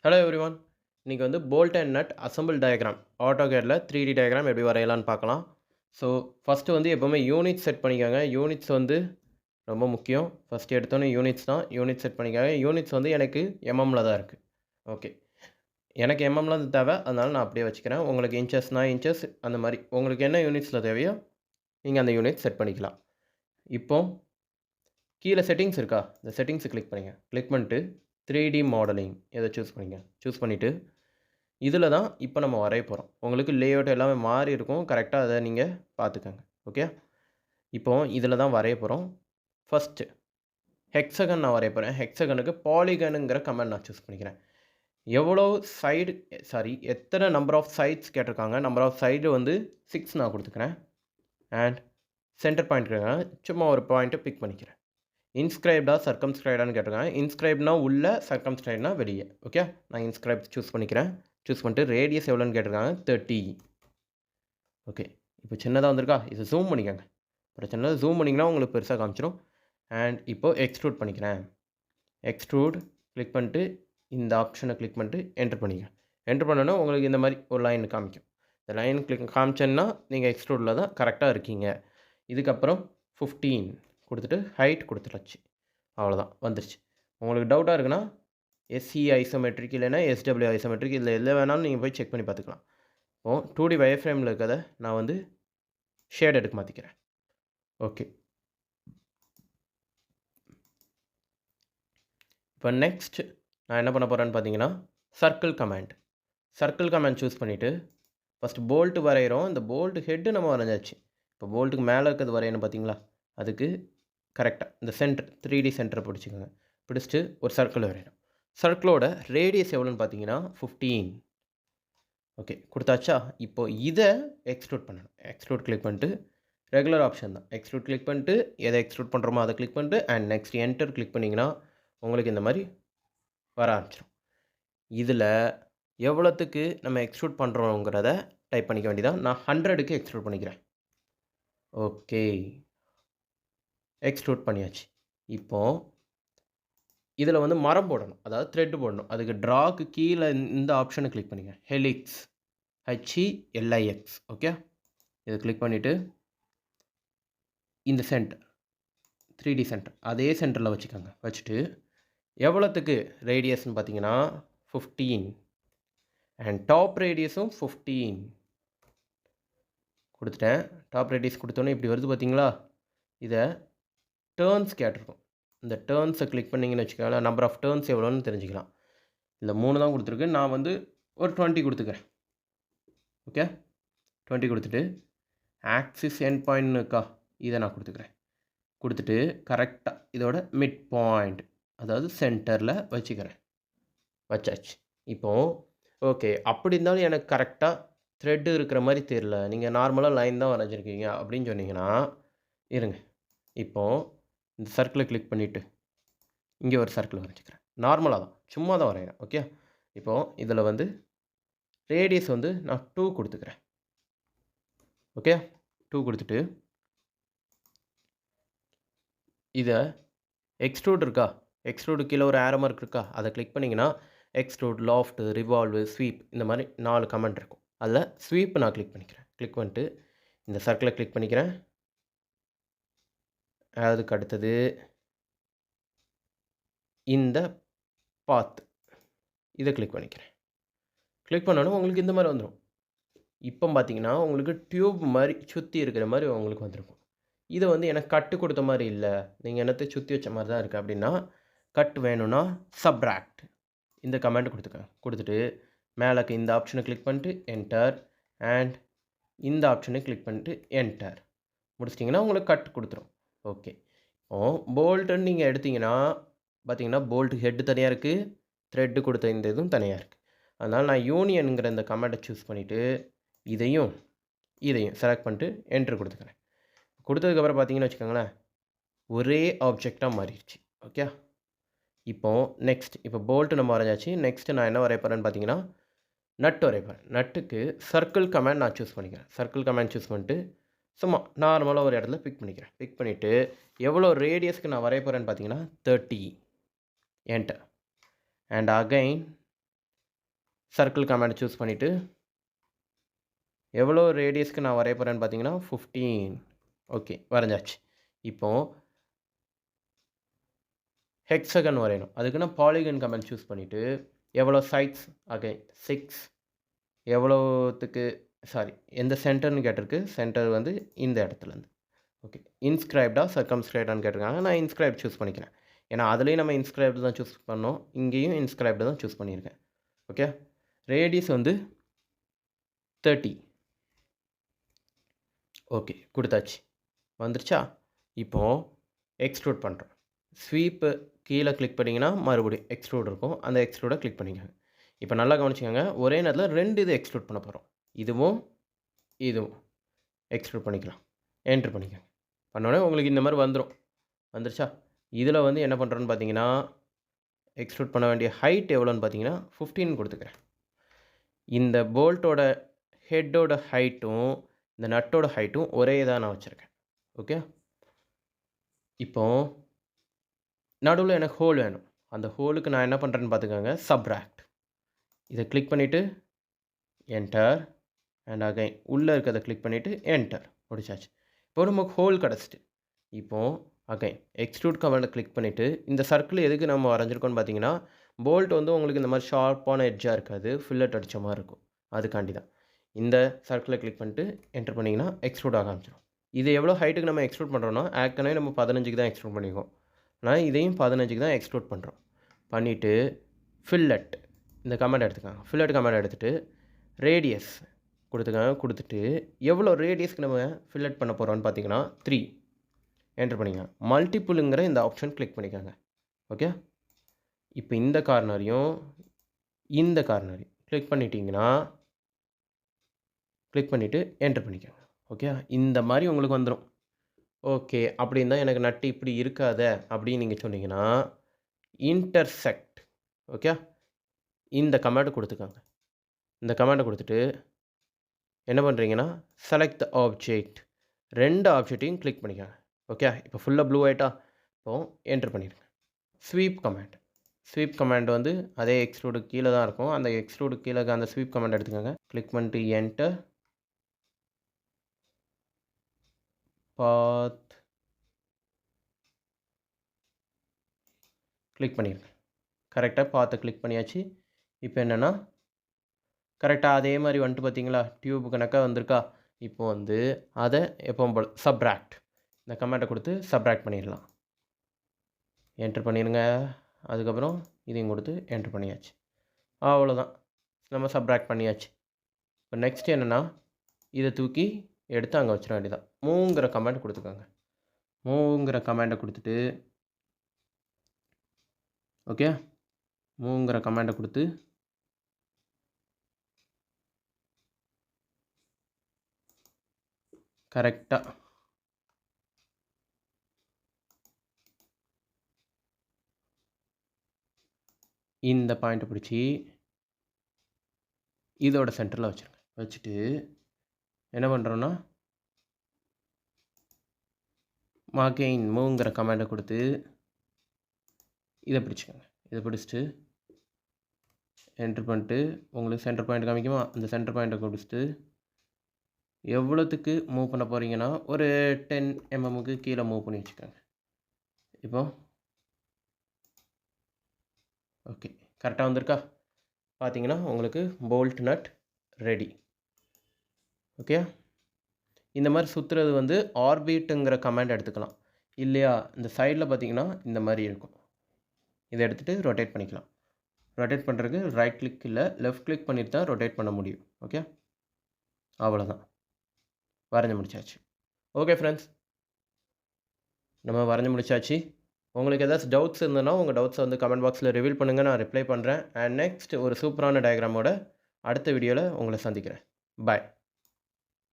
Hello everyone. இன்னைக்கு வந்து bolt and nut assemble diagram ஆட்டோகேடில் 3D டயக்ராம் எப்படி வரையலான்னு பார்க்கலாம். ஸோ ஃபஸ்ட்டு வந்து எப்போவுமே யூனிட் செட் பண்ணிக்கோங்க. யூனிட்ஸ் வந்து ரொம்ப முக்கியம். ஃபஸ்ட்டு எடுத்தோன்னே யூனிட்ஸ் தான். யூனிட் செட் பண்ணிக்கோங்க. யூனிட்ஸ் வந்து எனக்கு எம்எம்மில் தான் இருக்குது. ஓகே, எனக்கு எம்எம்மில் தான் தேவை, அதனால் நான் அப்படியே வச்சுக்கிறேன். உங்களுக்கு இன்ச்சஸ்னா இன்ச்சஸ், அந்த மாதிரி உங்களுக்கு என்ன யூனிட்ஸில் தேவையோ நீங்கள் அந்த யூனிட் செட் பண்ணிக்கலாம். இப்போ கீழே செட்டிங்ஸ் இருக்கா, இந்த செட்டிங்ஸை கிளிக் பண்ணுங்கள். கிளிக் பண்ணிட்டு 3D மாடலிங் இதை சூஸ் பண்ணிங்க. சூஸ் பண்ணிவிட்டு இதில் தான் இப்போ நம்ம வரைய போகிறோம். உங்களுக்கு லேஅவுட் எல்லாமே மாறி இருக்கும், கரெக்டாக அதை நீங்கள் பார்த்துக்கோங்க. ஓகே, இப்போ இதில் தான் வரைய போகிறோம். ஃபஸ்ட்டு ஹெக்ஸகன் நான் வரைய போகிறேன். ஹெக்ஸகனுக்கு பாலிகனுங்கிற கமெண்ட் நான் சூஸ் பண்ணிக்கிறேன். எவ்வளோ சைடு எத்தனை நம்பர் ஆஃப் சைட்ஸ் கேட்டிருக்காங்க. நம்பர் ஆஃப் சைடு வந்து 6 நான் கொடுத்துக்கிறேன். அண்ட் சென்டர் பாயிண்ட் கேட்குறேன், சும்மா ஒரு பாயிண்ட்டை பிக் பண்ணிக்கிறேன். இன்ஸ்கிரைப்டா சர்க்கம்ஸ்கிரைப்டான்னு கேட்டிருக்காங்க. இன்ஸ்கிரைப்னா உள்ள, சர்க்கம்ஸ்கிரைப்னா வெளியே. ஓகே, நான் இன்ஸ்கிரைப் சூஸ் பண்ணிக்கிறேன். சூஸ் பண்ணிட்டு ரேடியஸ் எவ்வளோன்னு கேட்டிருக்காங்க, 30. ஓகே, இப்போ சின்னதாக வந்திருக்கா, இதை ஜூம் பண்ணிக்கோங்க. பிரச்சனை இல்லை, ஜூம் பண்ணிங்கன்னா உங்களுக்கு பெருசாக காமிச்சிடும். அண்ட் இப்போது எக்ஸ்ட்ரூட் பண்ணிக்கிறேன். எக்ஸ்ட்ரூட் கிளிக் பண்ணிட்டு இந்த ஆப்ஷனை கிளிக் பண்ணிட்டு என்ட்ரு பண்ணிக்கங்க. என்ட்ரு பண்ணோன்னா உங்களுக்கு இந்த மாதிரி ஒரு லைன் காமிக்கும். இந்த லைன் கிளிக் காமிச்சேன்னா நீங்கள் எக்ஸ்ட்ரூடில் தான் கரெக்டாக இருக்கீங்க. இதுக்கப்புறம் 15 கொடுத்துட்டு ஹைட் கொடுத்துட்டாச்சு. அவ்வளோதான், வந்துருச்சு. உங்களுக்கு டவுட்டாக இருக்குன்னா எஸ்சி ஐசோமெட்ரிக் இல்லைன்னா எஸ்டபிள்யூ ஐசோமெட்ரிக், இதில் எதில் வேணாலும் நீங்கள் போய் செக் பண்ணி பார்த்துக்கலாம். இப்போது 2D வயர் ஃப்ரேமில் இருக்கிறத நான் வந்து ஷேடடுக்கு மாற்றிக்கிறேன். ஓகே, இப்போ நெக்ஸ்ட் நான் என்ன பண்ண போகிறேன்னு பார்த்தீங்கன்னா circle command. Circle command choose பண்ணிவிட்டு ஃபஸ்ட்டு போல்ட்டு வரைகிறோம். இந்த போல்ட்டு ஹெட்டு நம்ம வரைஞ்சாச்சு. இப்போ போல்ட்டுக்கு மேலே இருக்கிறது வரையணும் பார்த்தீங்களா, அதுக்கு கரெக்டாக இந்த சென்டர் 3D சென்டரை பிடிச்சிக்கோங்க. பிடிச்சிட்டு ஒரு சர்க்கிள் வரையணும். சர்க்கிளோட ரேடியஸ் எவ்வளோன்னு பார்த்தீங்கன்னா 15. ஓகே, கொடுத்தாச்சா. இப்போது இதை எக்ஸ்ட்ரூட் பண்ணணும். எக்ஸ்ட்ரூட் கிளிக் பண்ணிட்டு ரெகுலர் ஆப்ஷன் தான். எக்ஸ்ட்ரூட் கிளிக் பண்ணிட்டு எதை எக்ஸ்ட்ரூட் பண்ணுறோமோ அதை கிளிக் பண்ணிட்டு அண்ட் நெக்ஸ்ட் என்டர் கிளிக் பண்ணிங்கன்னா உங்களுக்கு இந்த மாதிரி வர ஆரம்பிச்சிடும். இதில் எவ்வளோத்துக்கு நம்ம எக்ஸ்ட்ரூட் பண்ணுறோங்கிறத டைப் பண்ணிக்க வேண்டியதான். நான் 100க்கு எக்ஸ்ட்ரூட் பண்ணிக்கிறேன். ஓகே, எக்ஸ்ட்ரூட் பண்ணியாச்சு. இப்போது இதில் வந்து மரம் போடணும், அதாவது த்ரெட் போடணும். அதுக்கு ட்ராக்கு கீழே இந்த ஆப்ஷனை கிளிக் பண்ணிங்க. Helix, HELIX. ஓகே, இதை கிளிக் பண்ணிவிட்டு இந்த சென்டர் 3D சென்டர் அதே சென்டரில் வச்சுக்கோங்க. வச்சுட்டு எவ்வளோத்துக்கு ரேடியஸ்ன்னு பார்த்தீங்கன்னா 15 அண்ட் டாப் ரேடியஸும் 15 கொடுத்துட்டேன். டாப் ரேடியஸ் கொடுத்தோன்னே இப்படி வருது பார்த்தீங்களா. இதை டேர்ன்ஸ் கேட்டிருக்கும். இந்த டேர்ன்ஸை கிளிக் பண்ணிங்கன்னு வச்சுக்கோங்களேன், நம்பர் ஆஃப் டேர்ன்ஸ் எவ்வளோன்னு தெரிஞ்சுக்கலாம். இல்லை 3 தான் கொடுத்துருக்கு, நான் வந்து ஒரு 20 கொடுத்துக்கிறேன். ஓகே, 20 கொடுத்துட்டு ஆக்சிஸ் எண்ட் பாயிண்ட்னு இருக்கா, இதை நான் கொடுத்துக்கிறேன். கொடுத்துட்டு கரெக்டாக இதோட மிட் பாயிண்ட், அதாவது சென்டரில் வச்சுக்கிறேன். வச்சாச்சு. இப்போது ஓகே, அப்படி இருந்தாலும் எனக்கு கரெக்டாக த்ரெட்டு இருக்கிற மாதிரி தெரியல, நீங்கள் நார்மலாக லைன் தான் வரைஞ்சிருக்கீங்க அப்படின்னு சொன்னீங்கன்னா இருங்க. இப்போது இந்த சர்க்கிளை கிளிக் பண்ணிவிட்டு இங்கே ஒரு சர்க்கிள் வரைஞ்சிக்கிறேன். நார்மலாக தான், சும்மா தான் வரைகிறேன். ஓகே, இப்போது இதில் வந்து ரேடியஸ் வந்து நான் 2 கொடுத்துக்கிறேன். ஓகே, 2 கொடுத்துட்டு இதை எக்ஸ்ட்ரூட் இருக்கா, எக்ஸ்ட்ரூடு கீழே ஒரு ஆரோ மார்க் இருக்கா, அதை கிளிக் பண்ணிங்கன்னா எக்ஸ்ட்ரூட், லாஃப்ட், ரிவால்வு, ஸ்வீப், இந்த மாதிரி 4 கமெண்ட் இருக்கும். அதில் ஸ்வீப் நான் கிளிக் பண்ணிக்கிறேன். கிளிக் பண்ணிட்டு இந்த சர்க்கிளை கிளிக் பண்ணிக்கிறேன். அதுக்கு அடுத்தது இந்த பாத், இதை கிளிக் பண்ணிக்கிறேன். கிளிக் பண்ணோன்னா உங்களுக்கு இந்த மாதிரி வந்துடும். இப்போ பார்த்தீங்கன்னா உங்களுக்கு டியூப் மாதிரி சுற்றி இருக்கிற மாதிரி உங்களுக்கு வந்துருக்கும். இதை வந்து எனக்கு கட்டு கொடுத்த மாதிரி இல்லை, நீங்கள் என்னத்தை சுற்றி வச்ச மாதிரி தான் இருக்குது அப்படின்னா, கட் வேணும்னா சப்ராக்ட் இந்த கமெண்ட் கொடுத்துக்கோங்க. கொடுத்துட்டு மேலே இந்த ஆப்ஷனை கிளிக் பண்ணிட்டு என்டர் அண்ட் இந்த ஆப்ஷனை கிளிக் பண்ணிட்டு என்டர் முடிச்சிட்டிங்கன்னா உங்களுக்கு கட் கொடுத்துரும். ஓகே, போல்ட்டுன்னு நீங்கள் எடுத்திங்கன்னா பார்த்தீங்கன்னா போல்ட் ஹெட்டு தனியாக இருக்குது, த்ரெட்டு கொடுத்த இந்த இதுவும் தனியாக இருக்குது. அதனால் நான் யூனியனுங்கிற இந்த கமெண்ட்டை சூஸ் பண்ணிவிட்டு இதையும் செலக்ட் பண்ணிட்டு என்ட்ரு கொடுத்துக்கிறேன். கொடுத்ததுக்கப்புறம் பார்த்தீங்கன்னு வச்சுக்கோங்களேன், ஒரே ஆப்ஜெக்டாக மாறிடுச்சு. ஓகே, இப்போது நெக்ஸ்ட் இப்போ போல்ட்டு நம்ம வரைஞ்சாச்சு. நெக்ஸ்ட்டு நான் என்ன வரைய போகிறேன்னு பார்த்தீங்கன்னா நட்டு வரைய போகிறேன். நட்டுக்கு சர்க்கிள் கமாண்ட் நான் சூஸ் பண்ணிக்கிறேன். சர்க்கிள் கமாண்ட் சூஸ் பண்ணிட்டு சும்மா நார்மலாக ஒரு இடத்துல பிக் பண்ணிக்கிறேன். பிக் பண்ணிவிட்டு எவ்வளோ ரேடியஸ்க்கு நான் வரைய போகிறேன்னு பார்த்தீங்கன்னா 30 enter and again circle command choose பண்ணிவிட்டு எவ்வளோ ரேடியஸ்க்கு நான் வரைய போகிறேன்னு பார்த்தீங்கன்னா 15. ஓகே, வரைஞ்சாச்சு. இப்போது ஹெக்ஸகன் வரையணும். அதுக்கு நான் பாலிகன் கமாண்ட் சூஸ் பண்ணிவிட்டு எவ்வளோ சைட்ஸ் அகைன் 6, எவ்வளோத்துக்கு எந்த சென்டர்னு கேட்டிருக்கு. சென்டர் வந்து இந்த இடத்துலேருந்து. ஓகே, இன்ஸ்கிரைப்டா சர்க்கம்ஸ்கிரைப்டான்னு கேட்டிருக்காங்க. நான் இன்ஸ்கிரைப்ட் சூஸ் பண்ணிக்கிறேன். ஏன்னா அதுலேயும் நம்ம இன்ஸ்கிரைப்டு தான் சூஸ் பண்ணோம். இங்கேயும் இன்ஸ்கிரைப்டு தான் சூஸ் பண்ணியிருக்கேன். ஓகே, ரேடியஸ் வந்து 30. ஓகே, கொடுத்தாச்சு. வந்துருச்சா? இப்போது எக்ஸ்ட்ரூட் பண்ணுறோம். ஸ்வீப்பு கீழே கிளிக் பண்ணிங்கன்னா மறுபடியும் எக்ஸ்ட்ரூட் இருக்கும். அந்த எக்ஸ்ட்ரூடை கிளிக் பண்ணிக்கோங்க. இப்போ நல்லா கவனிச்சுக்கோங்க, ஒரே நேரத்தில் 2 இது எக்ஸ்ட்ரூட் பண்ண போகிறோம். இதுவும் எக்ஸ்ட்ரூட் பண்ணிக்கலாம். என்ட்ரு பண்ணிக்கோங்க. பண்ணோடனே உங்களுக்கு இந்த மாதிரி வந்துடும். வந்துருச்சா? இதில் வந்து என்ன பண்ணுறோன்னு பார்த்தீங்கன்னா, எக்ஸ்ட்ரூட் பண்ண வேண்டிய ஹைட் எவ்வளோன்னு பார்த்தீங்கன்னா 15 கொடுத்துக்கிறேன். இந்த போல்ட்டோட ஹெட்டோட ஹைட்டும் இந்த நட்டோட ஹைட்டும் ஒரே தான் நான் வச்சுருக்கேன். ஓகே, இப்போது நடுவில் எனக்கு ஹோல் வேணும். அந்த ஹோலுக்கு நான் என்ன பண்ணுறேன்னு பார்த்துக்கோங்க, சப்ராக்ட். இதை கிளிக் பண்ணிவிட்டு என்டர் அண்ட் அகைன் உள்ளே இருக்கிறத கிளிக் பண்ணிவிட்டு என்டர். முடிச்சாச்சு. இப்போ நமக்கு ஹோல் கிடச்சிட்டு. இப்போது அகைன் எக்ஸ்ட்ரூட் கமாண்டை கிளிக் பண்ணிவிட்டு இந்த சர்க்கிள் எதுக்கு நம்ம வரைஞ்சிருக்கோன்னு பார்த்தீங்கன்னா, போல்ட் வந்து உங்களுக்கு இந்த மாதிரி ஷார்ப்பான எட்ஜாக இருக்காது, ஃபில்லட் அடித்த மாதிரி இருக்கும். அதுக்காண்டி தான். இந்த சர்க்கிளை கிளிக் பண்ணிட்டு என்டர் பண்ணிங்கன்னா எக்ஸ்ட்ரூட் ஆக ஆரம்பிச்சிடும். இது எவ்வளோ ஹைட்டுக்கு நம்ம எக்ஸ்ட்ரூட் பண்ணுறோன்னா, ஏற்கனவே நம்ம 15க்கு தான் எக்ஸ்ட்ரூட் பண்ணியிருக்கோம். ஆனால் இதையும் 15க்கு தான் எக்ஸ்ட்ரூட் பண்ணுறோம். பண்ணிவிட்டு ஃபில்லட் இந்த கமாண்ட் எடுத்துக்காங்க. ஃபில்லட் கமாண்ட் எடுத்துகிட்டு ரேடியஸ் கொடுத்துக்காங்க. கொடுத்துட்டு எவ்வளோ ரேடியஸ்க்கு நம்ம ஃபில்லட் பண்ண போகிறோன்னு பார்த்தீங்கன்னா 3 என்டர் பண்ணிக்கோங்க. மல்டிப்புளுங்கிற இந்த ஆப்ஷன் கிளிக் பண்ணிக்கோங்க. ஓகே, இப்போ இந்த கார்னரையும் இந்த கார்னரையும் கிளிக் பண்ணிட்டீங்கன்னா கிளிக் பண்ணிவிட்டு என்டர் பண்ணிக்கோங்க. ஓகே, இந்த மாதிரி உங்களுக்கு வந்துடும். ஓகே, அப்படின்னு தான் எனக்கு நட்டு இப்படி இருக்காத அப்படின்னு நீங்கள் சொன்னீங்கன்னா இன்டர்செக்ட். ஓகே, இந்த கமாண்டை கொடுத்துக்காங்க. இந்த கமாண்டை கொடுத்துட்டு என்ன பண்ணுறீங்கன்னா செலக்ட் த ஆப்ஜெக்ட், 2 ஆப்ஜெக்டையும் கிளிக் பண்ணிக்கோங்க. ஓகே, இப்போ ஃபுல்லாக ப்ளூ ஆகிட்டா? இப்போது என்ட்ரு பண்ணிடுங்க. ஸ்வீப் கமாண்ட் வந்து அதே எக்ஸ்ட்ரூடு கீழே தான் இருக்கும். அந்த எக்ஸ்ட்ரூடு கீழே அந்த ஸ்வீப் கமாண்ட் எடுத்துக்கோங்க. கிளிக் பண்ணிட்டு என்டர். பாத் கிளிக் பண்ணிடுங்க. கரெக்டாக பாத்தை கிளிக் பண்ணியாச்சு. இப்போ என்னென்னா கரெக்டாக அதே மாதிரி வந்துட்டு பார்த்தீங்களா, டியூப் கணக்காக வந்திருக்கா? இப்போ வந்து அதை எப்பவும் போல் சப்ராக்ட் இந்த கமாண்டை கொடுத்து சப்ராக்ட் பண்ணிடலாம். என்ட்ரு பண்ணிடுங்க. அதுக்கப்புறம் இதையும் கொடுத்து என்ட்ரு பண்ணியாச்சு. அவ்வளோதான், நம்ம சப்ராக்ட் பண்ணியாச்சு. இப்போ நெக்ஸ்ட் என்னென்னா இதை தூக்கி எடுத்து அங்கே வச்சிட வேண்டியதான். மூங்கிற கமாண்ட் கொடுத்துக்கோங்க. மூங்கிற கமாண்டை கொடுத்துட்டு ஓகே, மூங்கிற கமாண்டை கொடுத்து கரெக்டாக இந்த பாயிண்ட்டை பிடிச்சி இதோட சென்டரில் வச்சுருங்க. வச்சுட்டு என்ன பண்ணுறோன்னா மார்க்கெயின் மூங்கிற கமாண்டை கொடுத்து இதை பிடிச்சிக்கோங்க. இதை பிடிச்சிட்டு என்ட்ரு பண்ணிட்டு உங்களுக்கு சென்டர் பாயிண்ட் காமிக்குமா, அந்த சென்டர் பாயிண்ட்டை கொடுத்துட்டு எவ்வளோத்துக்கு மூவ் பண்ண போகிறீங்கன்னா ஒரு 10 mmக்கு கீழே மூவ் பண்ணி வச்சுக்கோங்க. இப்போ ஓகே, கரெக்டாக வந்திருக்கா? பார்த்தீங்கன்னா உங்களுக்கு போல்ட் நட் ரெடி. ஓகே, இந்த மாதிரி சுற்றுறது வந்து ஆர்பிட்டுங்கிற கமாண்ட் எடுத்துக்கலாம். இல்லையா, இந்த சைடில் பார்த்தீங்கன்னா இந்த மாதிரி இருக்கும். இதை எடுத்துகிட்டு ரொட்டேட் பண்ணிக்கலாம். ரொட்டேட் பண்ணுறதுக்கு ரைட் கிளிக் இல்லை, லெஃப்ட் கிளிக் பண்ணிட்டு தான் ரொட்டேட் பண்ண முடியும். ஓகே, அவ்வளோதான், வரைஞ்சி முடிச்சாச்சு. ஓகே ஃப்ரெண்ட்ஸ், நம்ம வரைஞ்சி முடிச்சாச்சு. உங்களுக்கு ஏதாச்சும் டவுட்ஸ் இருந்ததுன்னா உங்கள் டவுட்ஸை வந்து கமெண்ட் பாக்ஸில் ரிவீல் பண்ணுங்கள், நான் ரிப்ளை பண்ணுறேன். அண்ட் நெக்ஸ்ட் ஒரு சூப்பரான டயக்ராமோட அடுத்த வீடியோவில் உங்களை சந்திக்கிறேன். பாய்.